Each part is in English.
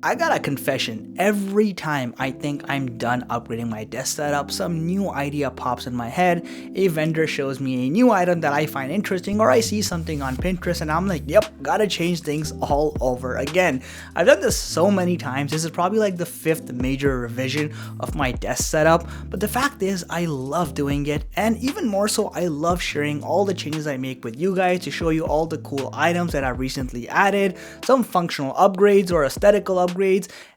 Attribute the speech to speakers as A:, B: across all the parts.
A: I got a confession. Every time I think I'm done upgrading my desk setup, some new idea pops in my head, a vendor shows me a new item that I find interesting, or I see something on Pinterest and I'm like, yep, gotta change things all over again. I've done this so many times. This is probably like the 5th major revision of my desk setup, but the fact is I love doing it, and even more so I love sharing all the changes I make with you guys to show you all the cool items that I've recently added, some functional upgrades or aesthetical upgrades,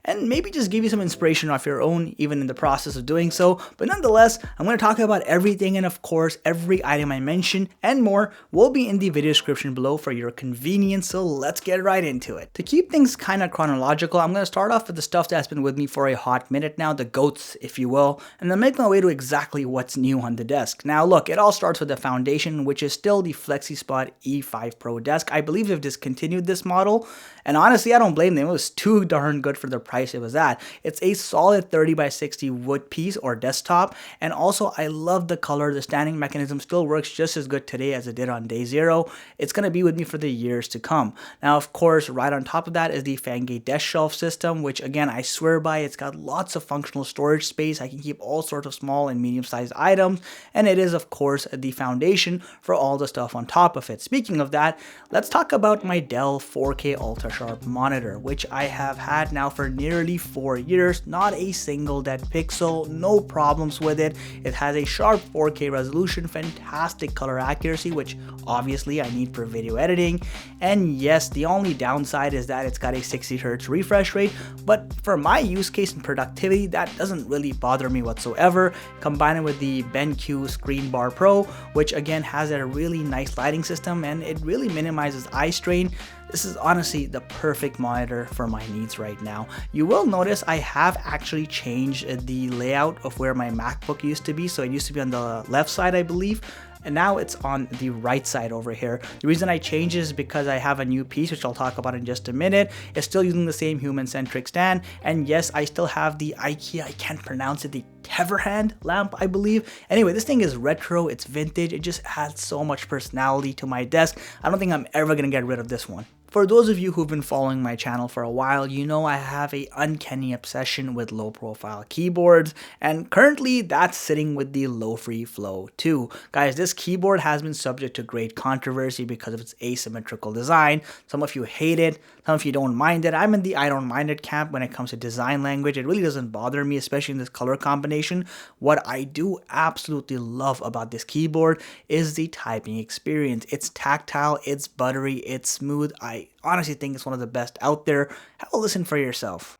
A: and maybe just give you some inspiration of your own even in the process of doing so. But nonetheless, I'm going to talk about everything, and of course every item I mention and more will be in the video description below for your convenience, so let's get right into it. To keep things kind of chronological, I'm going to start off with the stuff that's been with me for a hot minute now, the GOATs if you will, and then make my way to exactly what's new on the desk. Now look, it all starts with the foundation, which is still the FlexiSpot E5 Pro desk. I believe they've discontinued this model, and honestly I don't blame them. It was too darn good for the price it was at. It's a solid 30x60 wood piece or desktop, and also I love the color. The standing mechanism still works just as good today as it did on day 0. It's going to be with me for the years to come. Now of course right on top of that is the Fangate desk shelf system, which again I swear by. It's got lots of functional storage space. I can keep all sorts of small and medium sized items, and it is of course the foundation for all the stuff on top of it. Speaking of that, let's talk about my Dell 4K Ultra Sharp monitor, which I have had now for nearly 4 years. Not a single dead pixel, no problems with it. It has a sharp 4K resolution, fantastic color accuracy, which obviously I need for video editing, and yes, the only downside is that it's got a 60Hz refresh rate, but for my use case and productivity that doesn't really bother me whatsoever. Combine it with the BenQ Screen Bar Pro, which again has a really nice lighting system and it really minimizes eye strain. This is honestly the perfect monitor for my needs right now. You will notice I have actually changed the layout of where my MacBook used to be. So it used to be on the left side, I believe, and now it's on the right side over here. The reason I changed is because I have a new piece, which I'll talk about in just a minute. It's still using the same human-centric stand, and yes, I still have the Ikea, I can't pronounce it, the Tvarhand lamp, I believe. Anyway, this thing is retro, it's vintage, it just adds so much personality to my desk. I don't think I'm ever gonna get rid of this one. For those of you who've been following my channel for a while, you know I have a uncanny obsession with low profile keyboards, and currently that's sitting with the Low-Free Flow 2. Guys, this keyboard has been subject to great controversy because of its asymmetrical design. Some of you hate it, some of you don't mind it. I'm in the I don't mind it camp when it comes to design language. It really doesn't bother me, especially in this color combination. What I do absolutely love about this keyboard is the typing experience. It's tactile, it's buttery, it's smooth. I honestly think it's one of the best out there. Have a listen for yourself.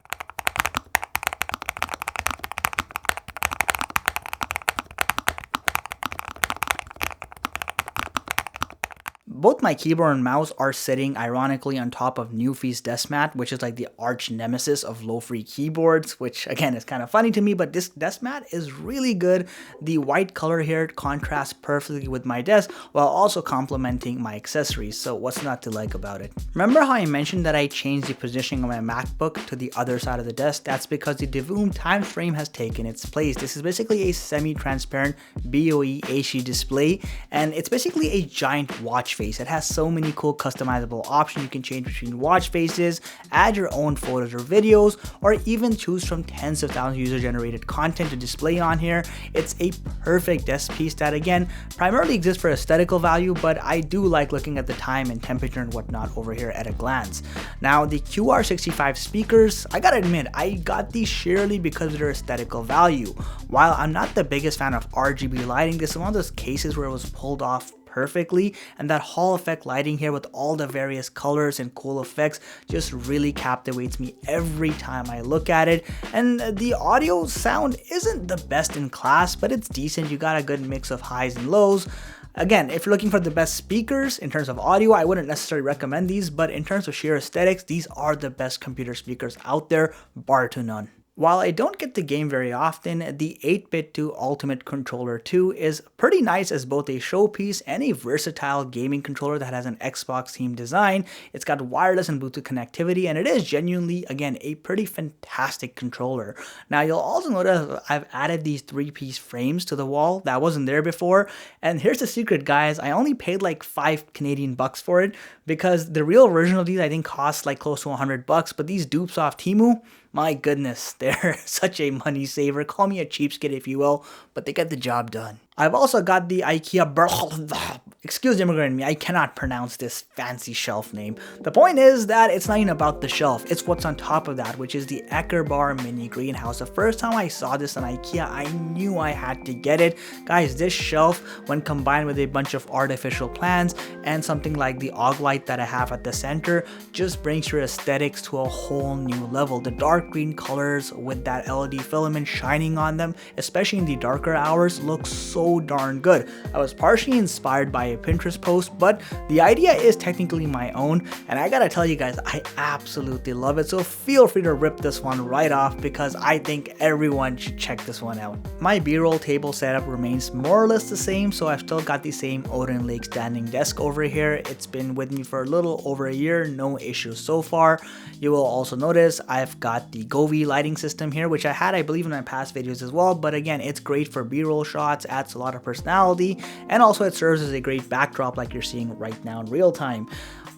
A: Both my keyboard and mouse are sitting ironically on top of Newfie's desk mat, which is like the arch nemesis of low-free keyboards, which again is kind of funny to me, but this desk mat is really good. The white color here contrasts perfectly with my desk while also complementing my accessories, so what's not to like about it? Remember how I mentioned that I changed the positioning of my MacBook to the other side of the desk? That's because the Divoom time frame has taken its place. This is basically a semi-transparent BOE HD display, and it's basically a giant watch face. It has so many cool customizable options. You can change between watch faces, add your own photos or videos, or even choose from tens of thousands of user generated content to display on here. It's a perfect desk piece that again primarily exists for aesthetical value, but I do like looking at the time and temperature and whatnot over here at a glance. Now the QR65 speakers, I gotta admit, I got these sheerly because of their aesthetical value. While I'm not the biggest fan of RGB lighting, this is one of those cases where it was pulled off perfectly, and that hall effect lighting here with all the various colors and cool effects just really captivates me every time I look at it. And the audio sound isn't the best in class, but it's decent. You got a good mix of highs and lows. Again, if you're looking for the best speakers in terms of audio, I wouldn't necessarily recommend these, but in terms of sheer aesthetics, these are the best computer speakers out there, bar to none. While I don't get the game very often, the 8-bit 2 Ultimate Controller 2 is pretty nice as both a showpiece and a versatile gaming controller that has an Xbox themed design. It's got wireless and Bluetooth connectivity, and it is genuinely, again, a pretty fantastic controller. Now you'll also notice I've added these 3-piece frames to the wall that wasn't there before, and here's the secret, guys. I only paid like 5 Canadian bucks for it because the real version of these I think costs like close to 100 bucks, but these dupes off Temu, my goodness, they're such a money saver. Call me a cheapskate if you will, but they get the job done. I've also got the Ikea Bergshult. Excuse the immigrant in me, I cannot pronounce this fancy shelf name. The point is that it's not even about the shelf, it's what's on top of that, which is the Akerbar mini greenhouse. The first time I saw this on Ikea, I knew I had to get it. Guys, this shelf, when combined with a bunch of artificial plants and something like the og light that I have at the center, just brings your aesthetics to a whole new level. The dark green colors with that LED filament shining on them, especially in the darker hours, looks so darn good. I was partially inspired by a Pinterest post, but the idea is technically my own, and I gotta tell you guys, I absolutely love it, so feel free to rip this one right off because I think everyone should check this one out. My B-roll table setup remains more or less the same, so I've still got the same Odin Lake standing desk over here. It's been with me for a little over a year, no issues so far. You will also notice I've got the Govee lighting system here, which I had, I believe, in my past videos as well, but again, it's great for B-roll shots, adds a lot of personality, and also it serves as a great backdrop like you're seeing right now in real time.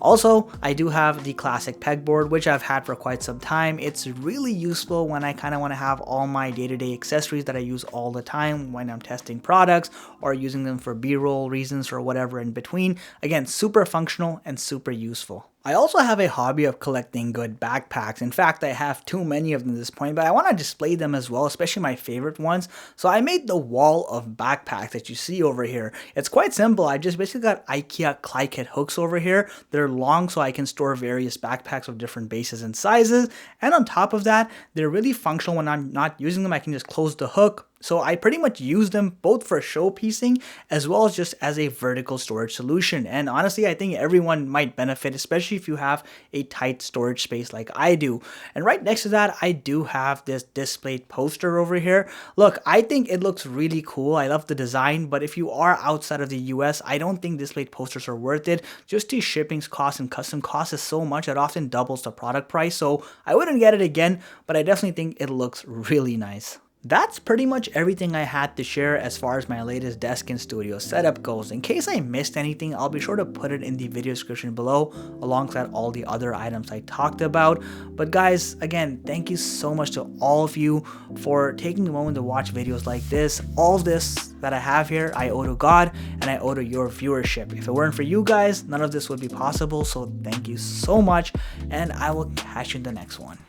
A: Also, I do have the classic pegboard, which I've had for quite some time. It's really useful when I kind of want to have all my day-to-day accessories that I use all the time when I'm testing products or using them for B-roll reasons or whatever in between. Again, super functional and super useful. I also have a hobby of collecting good backpacks. In fact, I have too many of them at this point, but I want to display them as well, especially my favorite ones. So I made the wall of backpacks that you see over here. It's quite simple. I just basically got Ikea Clyde hooks over here. They're long so I can store various backpacks of different bases and sizes. And on top of that, they're really functional. When I'm not using them, I can just close the hook. So I pretty much use them both for showpiecing as well as just as a vertical storage solution. And honestly, I think everyone might benefit, especially if you have a tight storage space like I do. And right next to that, I do have this displayed poster over here. Look, I think it looks really cool. I love the design, but if you are outside of the US, I don't think displayed posters are worth it. Just the shipping costs and custom costs is so much that often doubles the product price. So I wouldn't get it again, but I definitely think it looks really nice. That's pretty much everything I had to share as far as my latest desk and studio setup goes. In case I missed anything, I'll be sure to put it in the video description below alongside all the other items I talked about. But guys, again, thank you so much to all of you for taking the moment to watch videos like this. All of this that I have here, I owe to God and I owe to your viewership. If it weren't for you guys, none of this would be possible. So thank you so much, and I will catch you in the next one.